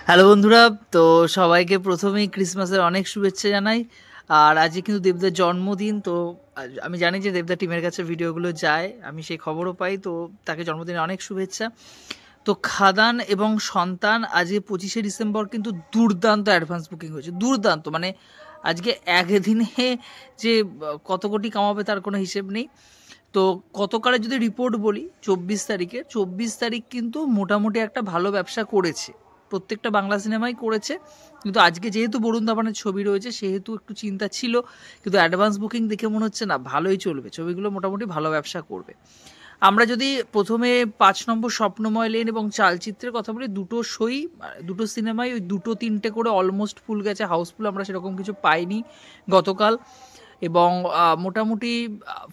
Hello বন্ধুরা, তো সবাইকে প্রথমেই ক্রিসমাসের অনেক শুভেচ্ছা জানাই। আর আজকে কিন্তু দেবদার জন্মদিন। তো আমি জানি যে দেবদা টিমের কাছে ভিডিওগুলো যায়, আমি সেই খবরও পাই। তো তাকে জন্মদিনে অনেক শুভেচ্ছা। তো খাদান এবং সন্তান আজকে 25শে ডিসেম্বর কিন্তু দুর্দান্ত অ্যাডভান্স বুকিং হয়েছে, দুর্দান্ত। মানে আজকে একদিনে যে কত কোটি কামাবে তার কোনো হিসেব নেই। তো গতকালে যদি রিপোর্ট বলি 24 তারিখ কিন্তু মোটামুটি একটা ভালো ব্যবসা করেছে, প্রত্যেকটা বাংলা সিনেমাই করেছে। কিন্তু আজকে যেহেতু বরুণ ধাবানের ছবি রয়েছে সেহেতু একটু চিন্তা ছিল, কিন্তু অ্যাডভান্স বুকিং দেখে মনে হচ্ছে না ভালোই চলবে, ছবিগুলো মোটামুটি ভালো ব্যবসা করবে। আমরা যদি প্রথমে 5 নম্বর স্বপ্নময় লেন এবং চালচিত্রের কথা বলি, দুটো শোই, দুটো সিনেমাই ওই 2-3টে করে অলমোস্ট ফুল গেছে, হাউসফুল আমরা সেরকম কিছু পাইনি গতকাল। এবং মোটামুটি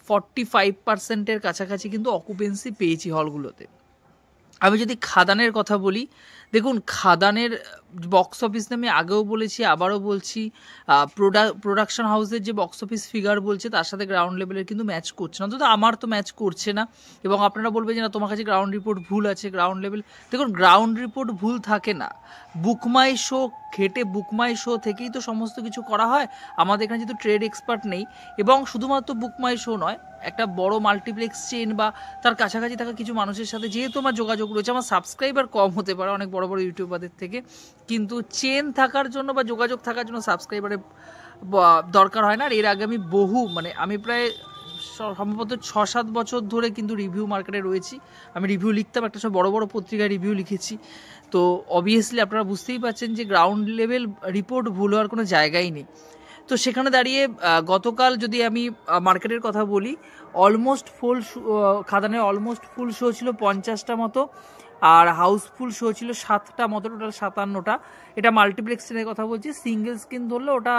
45%-এর কাছাকাছি কিন্তু অকুপেন্সি পেয়েছি হলগুলোতে। আমি যদি খাদানের কথা বলি, দেখুন খাদানের বক্স অফিস আমি আগেও বলেছি, আবারও বলছি, প্রোডাকশন হাউসের যে বক্স অফিস ফিগার বলছে তার সাথে গ্রাউন্ড লেভেলের কিন্তু ম্যাচ করছে না, অন্তত আমার তো ম্যাচ করছে না। এবং আপনারা বলবেন যে না তোমার কাছে গ্রাউন্ড রিপোর্ট ভুল আছে, গ্রাউন্ড লেভেল। দেখুন গ্রাউন্ড রিপোর্ট ভুল থাকে না, বুকমাই শো ঘেটে বুকমাই শো থেকেই তো সমস্ত কিছু করা হয়। আমাদের এখানে যেহেতু ট্রেড এক্সপার্ট নেই, এবং শুধুমাত্র বুকমাই শো নয়, একটা বড় মাল্টিপ্লেক্স চেন বা তার কাছাকাছি থাকা কিছু মানুষের সাথে যেহেতু আমার যোগাযোগ রয়েছে, আমার সাবস্ক্রাইবার কম হতে পারে অনেক বড় বড় ইউটিউবারদের থেকে, কিন্তু চেন থাকার জন্য বা যোগাযোগ থাকার জন্য সাবস্ক্রাইবারের দরকার হয় না। আর এর আগে আমি আমি প্রায় সম্ভবত 6-7 বছর ধরে কিন্তু রিভিউ মার্কেটে রয়েছি। আমি রিভিউ লিখতাম, একটা সব বড় বড় পত্রিকায় রিভিউ লিখেছি। তো অবভিয়াসলি আপনারা বুঝতেই পারছেন যে গ্রাউন্ড লেভেল রিপোর্ট ভুল হওয়ার কোনো জায়গাই নেই। তো সেখানে দাঁড়িয়ে গতকাল যদি আমি মার্কেটের কথা বলি, অলমোস্ট ফুল খাদানের অলমোস্ট ফুল শো ছিল 50টা মতো, আর হাউসফুল শো ছিল 7টা মতো, টোটাল 57টা। এটা মাল্টিপ্লেক্স স্ক্রিনের কথা বলছি, সিঙ্গেল স্ক্রিন ধরলে ওটা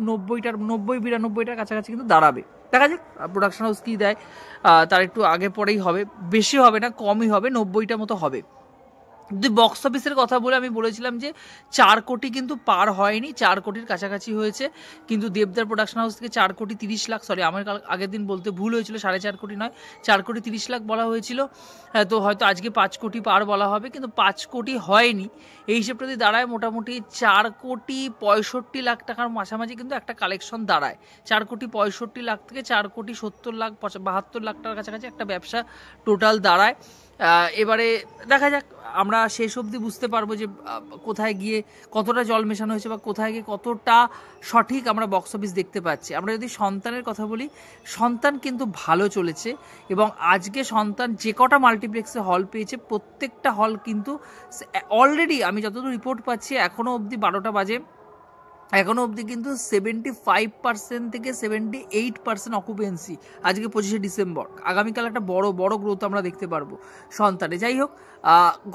90-92টার কাছাকাছি কিন্তু দাঁড়াবে। দেখা যাক প্রোডাকশন হাউস কী দেয়, তার একটু আগে পরেই হবে, বেশি হবে না, কমই হবে, 90টা মতো হবে। যদি বক্স অফিসের কথা বলে আমি বলেছিলাম যে 4 কোটি কিন্তু পার হয়নি, 4 কোটির কাছাকাছি হয়েছে। কিন্তু দেবদার প্রোডাকশন হাউস থেকে 4,30,00,000, সরি আমার আগের দিন বলতে ভুল হয়েছিল, 4.5 কোটি নয়, 4,30,00,000 বলা হয়েছিল। তো হয়তো আজকে 5 কোটি পার বলা হবে, কিন্তু 5 কোটি হয়নি। এই হিসেবটা যদি দাঁড়ায় মোটামুটি 4,65,00,000 টাকার মাঝামাঝি কিন্তু একটা কালেকশন দাঁড়ায়। 4,65,00,000 থেকে 4,70,00,000-72,00,000 টাকার কাছাকাছি একটা ব্যবসা টোটাল দাঁড়ায়। এবারে দেখা যাক, আমরা শেষ অবধি বুঝতে পারবো যে কোথায় গিয়ে কতটা জল মেশানো হয়েছে বা কোথায় গিয়ে কতটা সঠিক আমরা বক্স অফিস দেখতে পাচ্ছি। আমরা যদি সন্তানের কথা বলি, সন্তান কিন্তু ভালো চলেছে, এবং আজকে সন্তান যে কটা মাল্টিপ্লেক্সে হল পেয়েছে প্রত্যেকটা হল কিন্তু অলরেডি, আমি যতদূর রিপোর্ট পাচ্ছি এখনও অবধি 12টা বাজে, এখনও অবধি কিন্তু 75% থেকে 78% অকুপেন্সি আজকে 25শে ডিসেম্বর। আগামীকাল একটা বড় বড় গ্রোথ আমরা দেখতে পারবো সন্তানে। যাই হোক,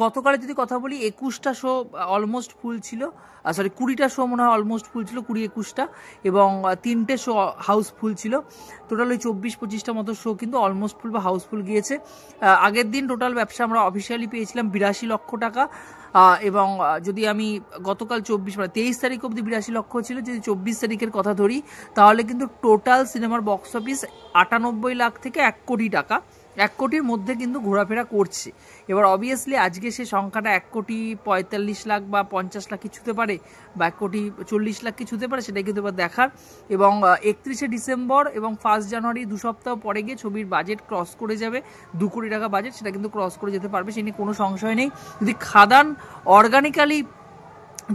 গতকালে যদি কথা বলি 21টা শো অলমোস্ট ফুল ছিল, 20টা শো মনে হয় অলমোস্ট ফুল ছিল, 20-21টা, এবং 3টে শো হাউসফুল ছিল। টোটাল ওই 24-25টা মতো শো কিন্তু অলমোস্ট ফুল বা হাউসফুল গিয়েছে। আগের দিন টোটাল ব্যবসা আমরা অফিসিয়ালি পেয়েছিলাম 82 লক্ষ টাকা, এবং যদি আমি গতকাল 23 তারিখ অবধি 82 লক্ষ ছিল। যদি 24 তারিখের কথা ধরি তাহলে কিন্তু টোটাল সিনেমার বক্স অফিস 98 লাখ থেকে 1 কোটি টাকা, 1 কোটির মধ্যে কিন্তু ঘোরাফেরা করছে। এবার অবভিয়াসলি আজকে সে সংখ্যাটা 1,45,00,000 বা 50 লাখ কি ছুতে পারে, বা 1,40,00,000 কি ছুতে পারে, সেটাই কিন্তু এবার দেখার। এবং 31শে ডিসেম্বর এবং 1 জানুয়ারি 2 সপ্তাহ পরে গিয়ে ছবির বাজেট ক্রস করে যাবে, 2 কোটি টাকা বাজেট, সেটা কিন্তু ক্রস করে যেতে পারবে, সে নিয়ে কোনো সংশয় নেই। যদি খাদান অর্গানিক্যালি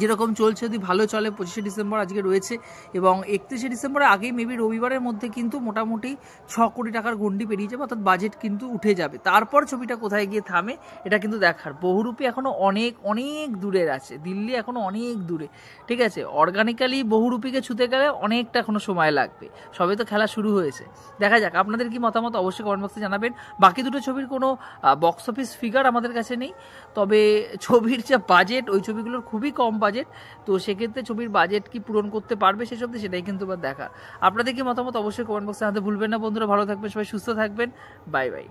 যেরকম চলছে যদি ভালো চলে, 25শে ডিসেম্বর আজকে রয়েছে, এবং 31শে ডিসেম্বরের আগেই মেবি রবিবারের মধ্যে কিন্তু মোটামুটি 6 কোটি টাকার গন্ডি পেরিয়ে যাবে, অর্থাৎ বাজেট কিন্তু উঠে যাবে। তারপর ছবিটা কোথায় গিয়ে থামে এটা কিন্তু দেখার। বহুরূপী এখনও অনেক অনেক দূরের আছে, দিল্লি এখনও অনেক দূরে, ঠিক আছে। অর্গানিক্যালি বহুরূপীকে ছুতে গেলে অনেকটা এখনও সময় লাগবে, সবে তো খেলা শুরু হয়েছে। দেখা যাক, আপনাদের কি মতামত অবশ্যই কমেন্ট বক্সে জানাবেন। বাকি দুটো ছবির কোনো বক্স অফিস ফিগার আমাদের কাছে নেই, তবে ছবির যে বাজেট ওই ছবিগুলোর খুবই কম বাজেট, তো সেক্ষেত্রে ছবির বাজেট কি পূরণ করতে পারবে সেসব, সেটাই কিন্তু এবার দেখা। আপনাদের কি মতামত অবশ্যই কমেন্ট বক্সে জানাতে ভুলবেন না বন্ধুরা। ভালো থাকবেন সবাই, সুস্থ থাকবেন, বাই বাই।